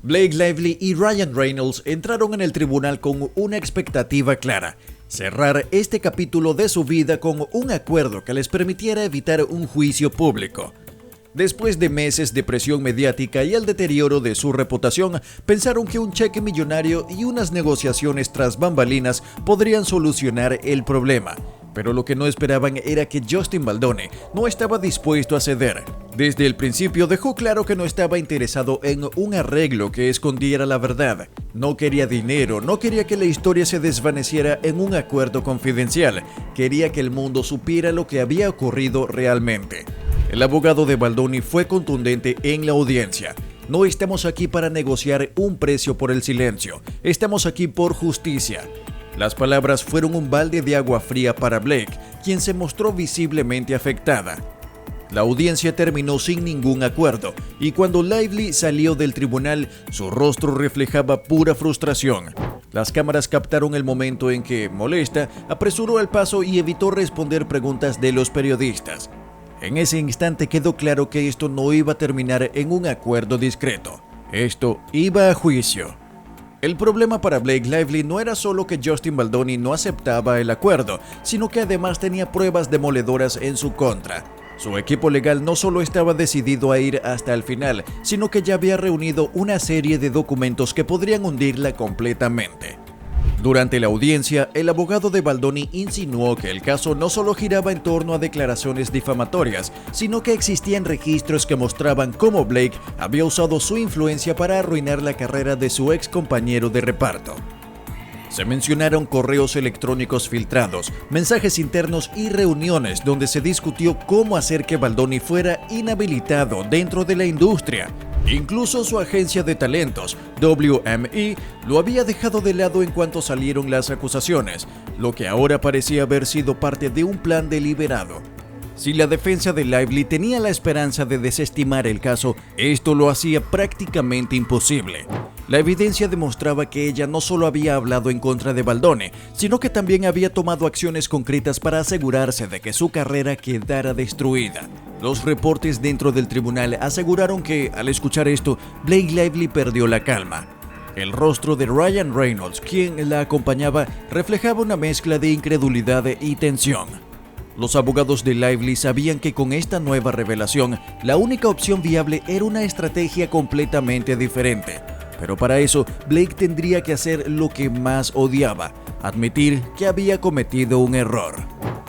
Blake Lively y Ryan Reynolds entraron en el tribunal con una expectativa clara: cerrar este capítulo de su vida con un acuerdo que les permitiera evitar un juicio público. Después de meses de presión mediática y el deterioro de su reputación, pensaron que un cheque millonario y unas negociaciones tras bambalinas podrían solucionar el problema. Pero lo que no esperaban era que Justin Baldoni no estaba dispuesto a ceder. Desde el principio dejó claro que no estaba interesado en un arreglo que escondiera la verdad. No quería dinero, no quería que la historia se desvaneciera en un acuerdo confidencial. Quería que el mundo supiera lo que había ocurrido realmente. El abogado de Baldoni fue contundente en la audiencia: no estamos aquí para negociar un precio por el silencio, estamos aquí por justicia. Las palabras fueron un balde de agua fría para Blake, quien se mostró visiblemente afectada. La audiencia terminó sin ningún acuerdo, y cuando Lively salió del tribunal, su rostro reflejaba pura frustración. Las cámaras captaron el momento en que, molesta, apresuró el paso y evitó responder preguntas de los periodistas. En ese instante quedó claro que esto no iba a terminar en un acuerdo discreto. Esto iba a juicio. El problema para Blake Lively no era solo que Justin Baldoni no aceptaba el acuerdo, sino que además tenía pruebas demoledoras en su contra. Su equipo legal no solo estaba decidido a ir hasta el final, sino que ya había reunido una serie de documentos que podrían hundirla completamente. Durante la audiencia, el abogado de Baldoni insinuó que el caso no solo giraba en torno a declaraciones difamatorias, sino que existían registros que mostraban cómo Blake había usado su influencia para arruinar la carrera de su ex compañero de reparto. Se mencionaron correos electrónicos filtrados, mensajes internos y reuniones donde se discutió cómo hacer que Baldoni fuera inhabilitado dentro de la industria. Incluso su agencia de talentos, WME, lo había dejado de lado en cuanto salieron las acusaciones, lo que ahora parecía haber sido parte de un plan deliberado. Si la defensa de Lively tenía la esperanza de desestimar el caso, esto lo hacía prácticamente imposible. La evidencia demostraba que ella no solo había hablado en contra de Baldoni, sino que también había tomado acciones concretas para asegurarse de que su carrera quedara destruida. Los reportes dentro del tribunal aseguraron que, al escuchar esto, Blake Lively perdió la calma. El rostro de Ryan Reynolds, quien la acompañaba, reflejaba una mezcla de incredulidad y tensión. Los abogados de Lively sabían que con esta nueva revelación, la única opción viable era una estrategia completamente diferente. Pero para eso, Blake tendría que hacer lo que más odiaba: admitir que había cometido un error.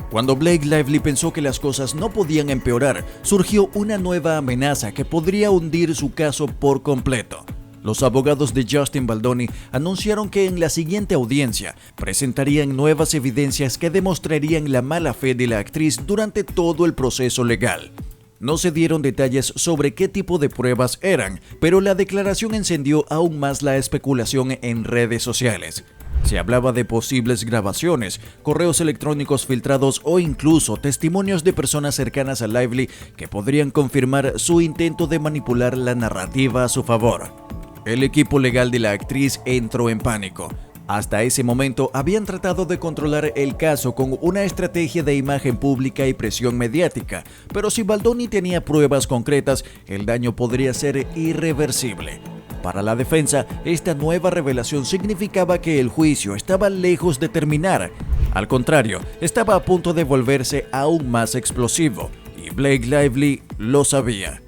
Cuando Blake Lively pensó que las cosas no podían empeorar, surgió una nueva amenaza que podría hundir su caso por completo. Los abogados de Justin Baldoni anunciaron que en la siguiente audiencia presentarían nuevas evidencias que demostrarían la mala fe de la actriz durante todo el proceso legal. No se dieron detalles sobre qué tipo de pruebas eran, pero la declaración encendió aún más la especulación en redes sociales. Se hablaba de posibles grabaciones, correos electrónicos filtrados o incluso testimonios de personas cercanas a Lively que podrían confirmar su intento de manipular la narrativa a su favor. El equipo legal de la actriz entró en pánico. Hasta ese momento habían tratado de controlar el caso con una estrategia de imagen pública y presión mediática, pero si Baldoni tenía pruebas concretas, el daño podría ser irreversible. Para la defensa, esta nueva revelación significaba que el juicio estaba lejos de terminar. Al contrario, estaba a punto de volverse aún más explosivo, y Blake Lively lo sabía.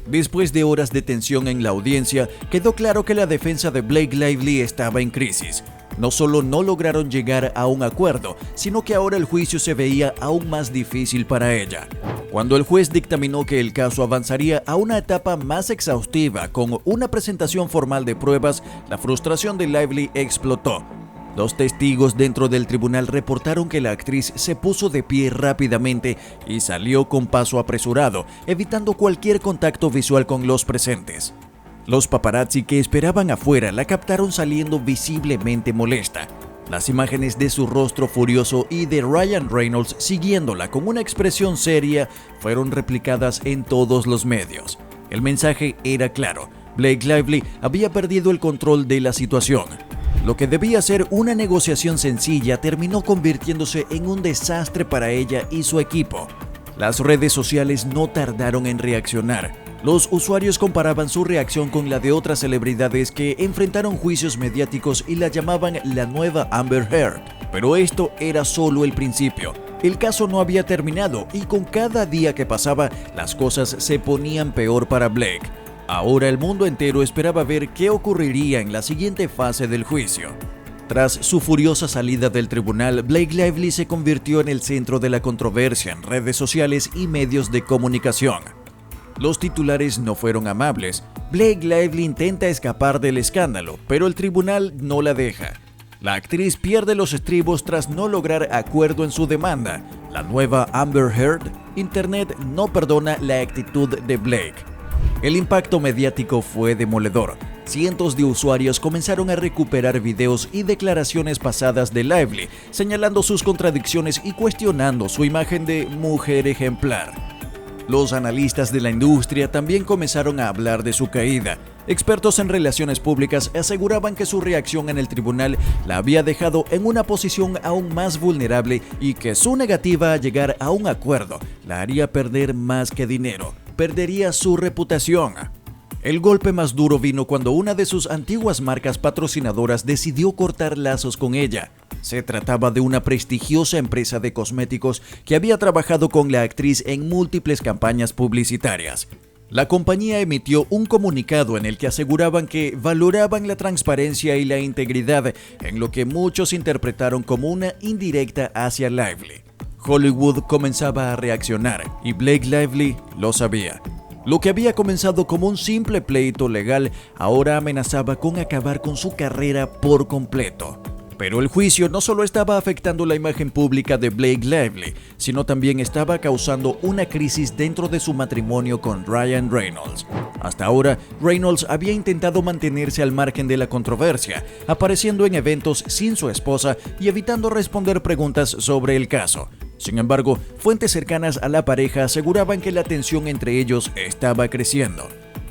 Después de horas de tensión en la audiencia, quedó claro que la defensa de Blake Lively estaba en crisis. No solo no lograron llegar a un acuerdo, sino que ahora el juicio se veía aún más difícil para ella. Cuando el juez dictaminó que el caso avanzaría a una etapa más exhaustiva con una presentación formal de pruebas, la frustración de Lively explotó. Los testigos dentro del tribunal reportaron que la actriz se puso de pie rápidamente y salió con paso apresurado, evitando cualquier contacto visual con los presentes. Los paparazzi que esperaban afuera la captaron saliendo visiblemente molesta. Las imágenes de su rostro furioso y de Ryan Reynolds siguiéndola con una expresión seria fueron replicadas en todos los medios. El mensaje era claro: Blake Lively había perdido el control de la situación. Lo que debía ser una negociación sencilla terminó convirtiéndose en un desastre para ella y su equipo. Las redes sociales no tardaron en reaccionar. Los usuarios comparaban su reacción con la de otras celebridades que enfrentaron juicios mediáticos y la llamaban la nueva Amber Heard. Pero esto era solo el principio. El caso no había terminado y con cada día que pasaba, las cosas se ponían peor para Blake. Ahora el mundo entero esperaba ver qué ocurriría en la siguiente fase del juicio. Tras su furiosa salida del tribunal, Blake Lively se convirtió en el centro de la controversia en redes sociales y medios de comunicación. Los titulares no fueron amables. Blake Lively intenta escapar del escándalo, pero el tribunal no la deja. La actriz pierde los estribos tras no lograr acuerdo en su demanda. La nueva Amber Heard, Internet no perdona la actitud de Blake. El impacto mediático fue demoledor. Cientos de usuarios comenzaron a recuperar videos y declaraciones pasadas de Lively, señalando sus contradicciones y cuestionando su imagen de mujer ejemplar. Los analistas de la industria también comenzaron a hablar de su caída. Expertos en relaciones públicas aseguraban que su reacción en el tribunal la había dejado en una posición aún más vulnerable y que su negativa a llegar a un acuerdo la haría perder más que dinero. Perdería su reputación. El golpe más duro vino cuando una de sus antiguas marcas patrocinadoras decidió cortar lazos con ella. Se trataba de una prestigiosa empresa de cosméticos que había trabajado con la actriz en múltiples campañas publicitarias. La compañía emitió un comunicado en el que aseguraban que valoraban la transparencia y la integridad, en lo que muchos interpretaron como una indirecta hacia Lively. Hollywood comenzaba a reaccionar y Blake Lively lo sabía. Lo que había comenzado como un simple pleito legal ahora amenazaba con acabar con su carrera por completo. Pero el juicio no solo estaba afectando la imagen pública de Blake Lively, sino también estaba causando una crisis dentro de su matrimonio con Ryan Reynolds. Hasta ahora, Reynolds había intentado mantenerse al margen de la controversia, apareciendo en eventos sin su esposa y evitando responder preguntas sobre el caso. Sin embargo, fuentes cercanas a la pareja aseguraban que la tensión entre ellos estaba creciendo.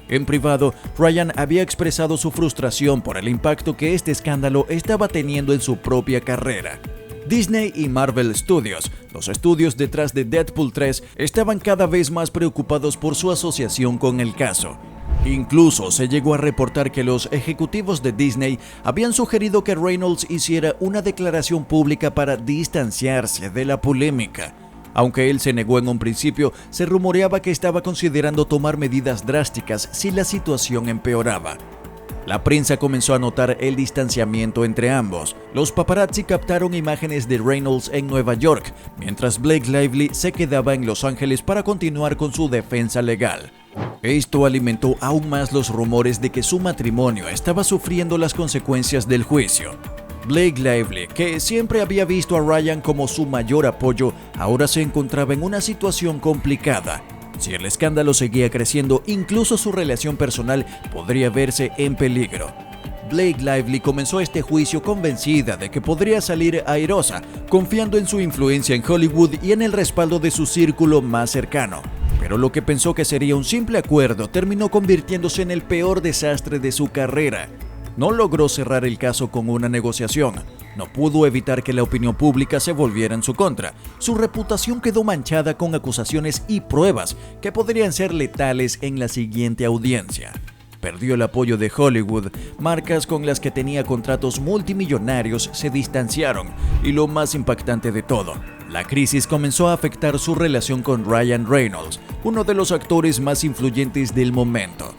En privado, Ryan había expresado su frustración por el impacto que este escándalo estaba teniendo en su propia carrera. Disney y Marvel Studios, los estudios detrás de Deadpool 3, estaban cada vez más preocupados por su asociación con el caso. Incluso se llegó a reportar que los ejecutivos de Disney habían sugerido que Reynolds hiciera una declaración pública para distanciarse de la polémica. Aunque él se negó en un principio, se rumoreaba que estaba considerando tomar medidas drásticas si la situación empeoraba. La prensa comenzó a notar el distanciamiento entre ambos. Los paparazzi captaron imágenes de Reynolds en Nueva York, mientras Blake Lively se quedaba en Los Ángeles para continuar con su defensa legal. Esto alimentó aún más los rumores de que su matrimonio estaba sufriendo las consecuencias del juicio. Blake Lively, que siempre había visto a Ryan como su mayor apoyo, ahora se encontraba en una situación complicada. Si el escándalo seguía creciendo, incluso su relación personal podría verse en peligro. Blake Lively comenzó este juicio convencida de que podría salir airosa, confiando en su influencia en Hollywood y en el respaldo de su círculo más cercano. Pero lo que pensó que sería un simple acuerdo terminó convirtiéndose en el peor desastre de su carrera. No logró cerrar el caso con una negociación. No pudo evitar que la opinión pública se volviera en su contra. Su reputación quedó manchada con acusaciones y pruebas que podrían ser letales en la siguiente audiencia. Perdió el apoyo de Hollywood, marcas con las que tenía contratos multimillonarios se distanciaron y lo más impactante de todo, la crisis comenzó a afectar su relación con Ryan Reynolds, uno de los actores más influyentes del momento.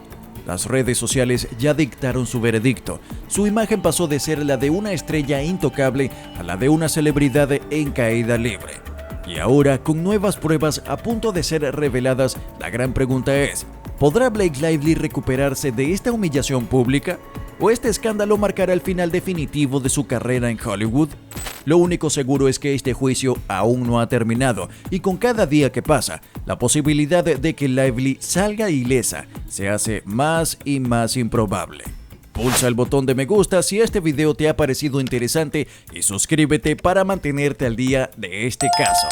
Las redes sociales ya dictaron su veredicto. Su imagen pasó de ser la de una estrella intocable a la de una celebridad en caída libre. Y ahora, con nuevas pruebas a punto de ser reveladas, la gran pregunta es: ¿podrá Blake Lively recuperarse de esta humillación pública? ¿O este escándalo marcará el final definitivo de su carrera en Hollywood? Lo único seguro es que este juicio aún no ha terminado y con cada día que pasa, la posibilidad de que Lively salga ilesa se hace más y más improbable. Pulsa el botón de me gusta si este video te ha parecido interesante y suscríbete para mantenerte al día de este caso.